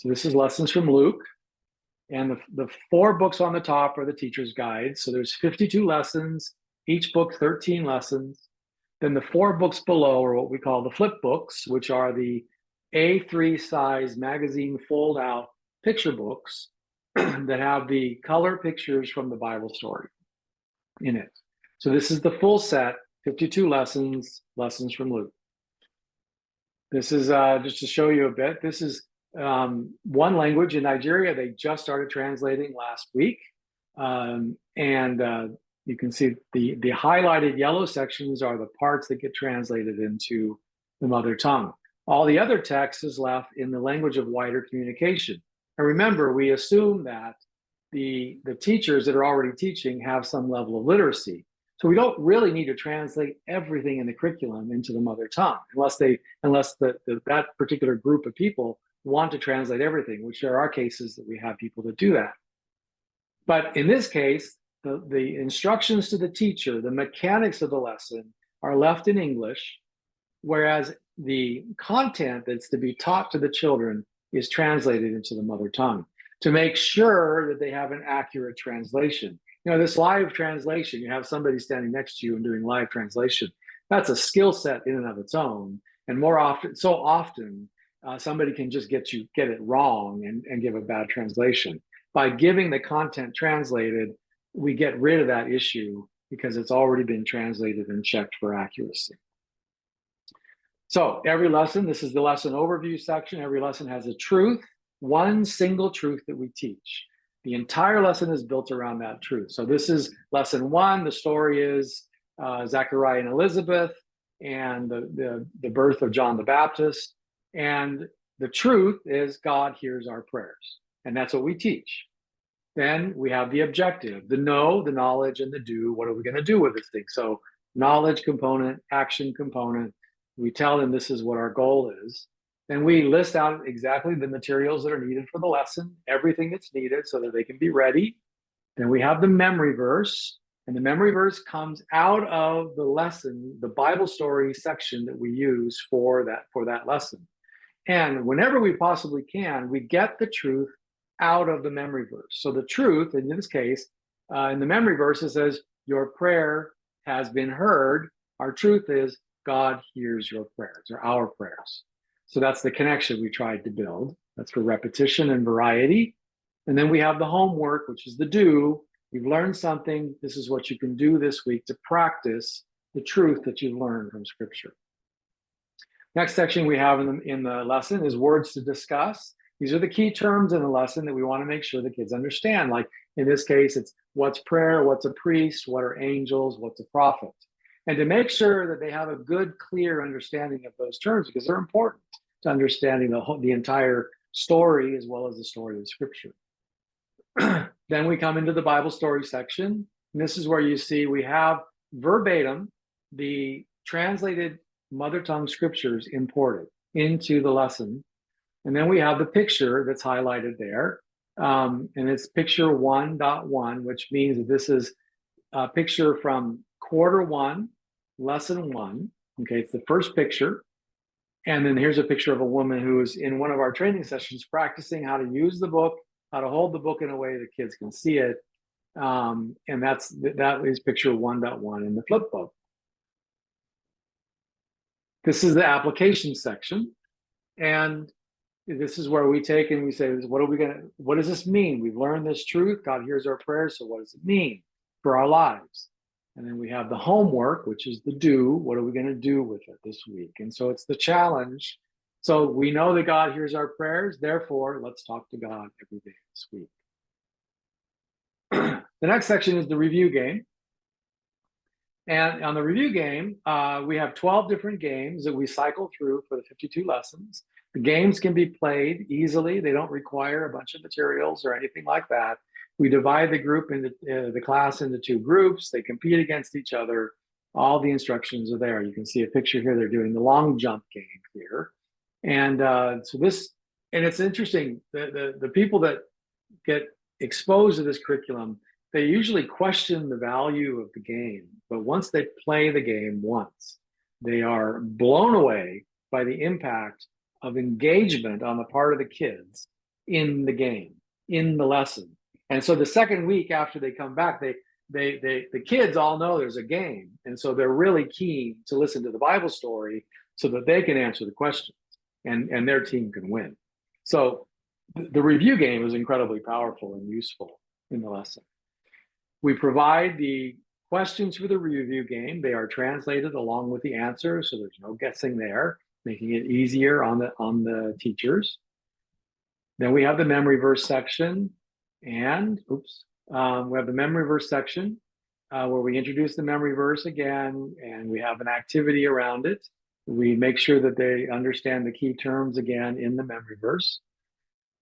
So this is lessons from Luke. And the 4 books on the top are the teacher's guide. So there's 52 lessons, each book 13 lessons. Then the 4 books below are what we call the flip books, which are the A3 size magazine fold out picture books that have the color pictures from the Bible story in it. So this is the full set, 52 lessons, lessons from Luke. This is just to show you a bit. This is one language in Nigeria. They just started translating last week. You can see the highlighted yellow sections are the parts that get translated into the mother tongue. All the other text is left in the language of wider communication. And remember, we assume that the teachers that are already teaching have some level of literacy. So we don't really need to translate everything in the curriculum into the mother tongue, unless that particular group of people want to translate everything, which there are cases that we have people that do that. But in this case, the instructions to the teacher, the mechanics of the lesson are left in English, whereas the content that's to be taught to the children is translated into the mother tongue to make sure that they have an accurate translation. You know, this live translation, you have somebody standing next to you and doing live translation. That's a skill set in and of its own. And so often, somebody can just get it wrong and give a bad translation. By giving the content translated, we get rid of that issue because it's already been translated and checked for accuracy. So every lesson, this is the lesson overview section. Every lesson has a truth, one single truth that we teach. The entire lesson is built around that truth. So this is lesson 1. The story is Zechariah and Elizabeth and the birth of John the Baptist. And the truth is God hears our prayers. And that's what we teach. Then we have the objective, the know, the knowledge, and the do. What are we going to do with this thing? So knowledge component, action component. We tell them this is what our goal is. Then we list out exactly the materials that are needed for the lesson, everything that's needed so that they can be ready. Then we have the memory verse, and the memory verse comes out of the lesson, the Bible story section that we use for that lesson. And whenever we possibly can, we get the truth out of the memory verse. So the truth, in this case, in the memory verse, it says, your prayer has been heard. Our truth is God hears your prayers, or our prayers. So that's the connection we tried to build. That's for repetition and variety. And then we have the homework, which is the do. You've learned something. This is what you can do this week to practice the truth that you've learned from Scripture. Next section we have in the lesson is words to discuss. These are the key terms in the lesson that we want to make sure the kids understand. Like in this case, it's what's prayer, what's a priest, what are angels, what's a prophet. And to make sure that they have a good, clear understanding of those terms, because they're important to understanding the entire story as well as the story of Scripture. Then we come into the Bible story section. And this is where you see we have verbatim the translated mother tongue scriptures imported into the lesson. And then we have the picture that's highlighted there. And it's picture 1.1, which means that this is a picture from quarter 1, lesson 1. Okay, it's the first picture. And then here's a picture of a woman who is in one of our training sessions practicing how to use the book, how to hold the book in a way that kids can see it. And that is picture 1.1 in the flip book. This is the application section. And this is where we take and we say, what does this mean? We've learned this truth. God hears our prayers. So what does it mean for our lives? And then we have the homework, which is the do. What are we going to do with it this week? And so it's the challenge. So we know that God hears our prayers. Therefore, let's talk to God every day this week. The next section is the review game. And on the review game, we have 12 different games that we cycle through for the 52 lessons. The games can be played easily. They don't require a bunch of materials or anything like that. We divide the class into 2 groups. They compete against each other. All the instructions are there. You can see a picture here. They're doing the long jump game here. And and it's interesting, the people that get exposed to this curriculum, they usually question the value of the game. But once they play the game once, they are blown away by the impact of engagement on the part of the kids in the game, in the lesson. And so the second week after they come back, the kids all know there's a game. And so they're really keen to listen to the Bible story so that they can answer the questions and their team can win. So the review game is incredibly powerful and useful in the lesson. We provide the questions for the review game. They are translated along with the answers, so there's no guessing there, making it easier on the teachers. Then we have the memory verse section, and we have the memory verse section where we introduce the memory verse again, and we have an activity around it. We make sure that they understand the key terms again in the memory verse.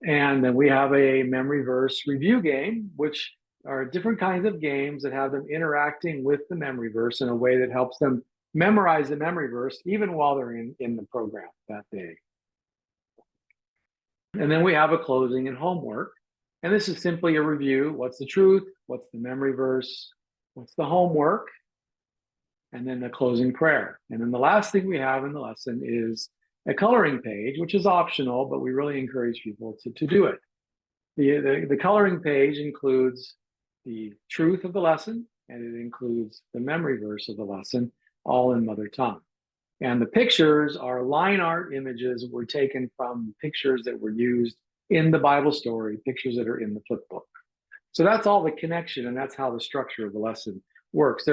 And then we have a memory verse review game, which are different kinds of games that have them interacting with the memory verse in a way that helps them memorize the memory verse even while they're in the program that day. And then we have a closing and homework. And this is simply a review. What's the truth? What's the memory verse? What's the homework? And then the closing prayer. And then the last thing we have in the lesson is a coloring page, which is optional, but we really encourage people to do it. The coloring page includes the truth of the lesson, and it includes the memory verse of the lesson, all in mother tongue. And the pictures are line art images that were taken from pictures that were used in the Bible story, pictures that are in the flip book. So that's all the connection, and that's how the structure of the lesson works.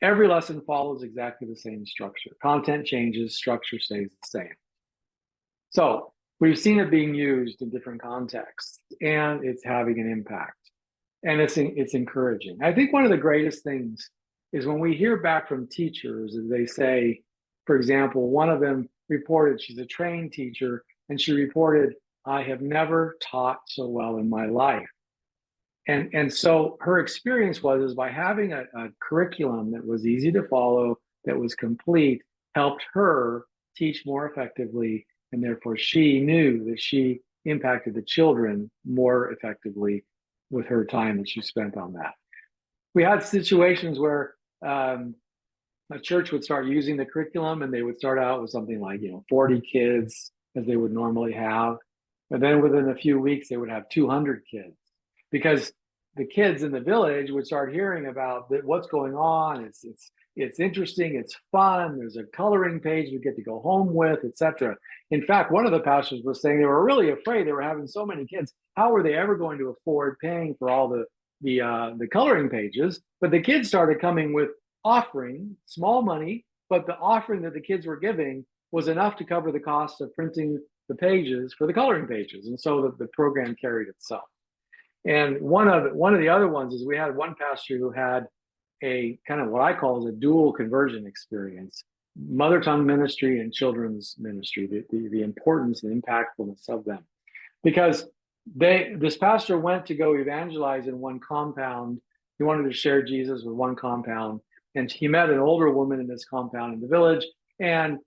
Every lesson follows exactly the same structure. Content changes, structure stays the same. So we've seen it being used in different contexts, and it's having an impact. And it's encouraging. I think one of the greatest things is when we hear back from teachers and they say, for example, one of them reported, she's a trained teacher, and she reported, I have never taught so well in my life. And so her experience was by having a curriculum that was easy to follow, that was complete, helped her teach more effectively. And therefore she knew that she impacted the children more effectively with her time that she spent on that. We had situations where a church would start using the curriculum and they would start out with something like 40 kids as they would normally have. And then within a few weeks, they would have 200 kids because the kids in the village would start hearing about what's going on. It's interesting, it's fun, there's a coloring page we get to go home with, etc. In fact, one of the pastors was saying they were really afraid they were having so many kids. How were they ever going to afford paying for all the coloring pages? But the kids started coming with offering, small money, but the offering that the kids were giving was enough to cover the cost of printing the pages for the coloring pages. And so the program carried itself. And one of the other ones is we had one pastor who had a kind of what I call a dual conversion experience, mother tongue ministry and children's ministry, the importance and impactfulness of them. Because this pastor went to go evangelize in one compound. He wanted to share Jesus with one compound. And he met an older woman in this compound in the village. And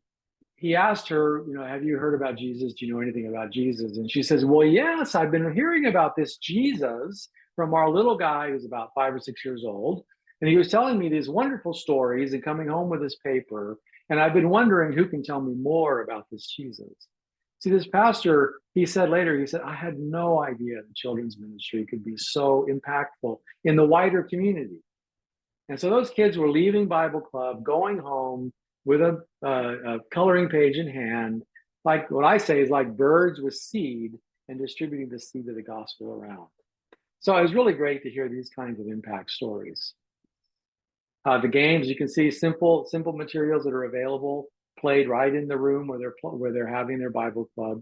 he asked her, have you heard about Jesus? Do you know anything about Jesus? And she says, well, yes, I've been hearing about this Jesus from our little guy who's about 5 or 6 years old. And he was telling me these wonderful stories and coming home with his paper. And I've been wondering who can tell me more about this Jesus. See, this pastor, he said later, I had no idea the children's ministry could be so impactful in the wider community. And so those kids were leaving Bible Club, going home with a coloring page in hand, like what I say is like birds with seed and distributing the seed of the gospel around. So it was really great to hear these kinds of impact stories. The games, you can see simple materials that are available, played right in the room where they're having their Bible Club.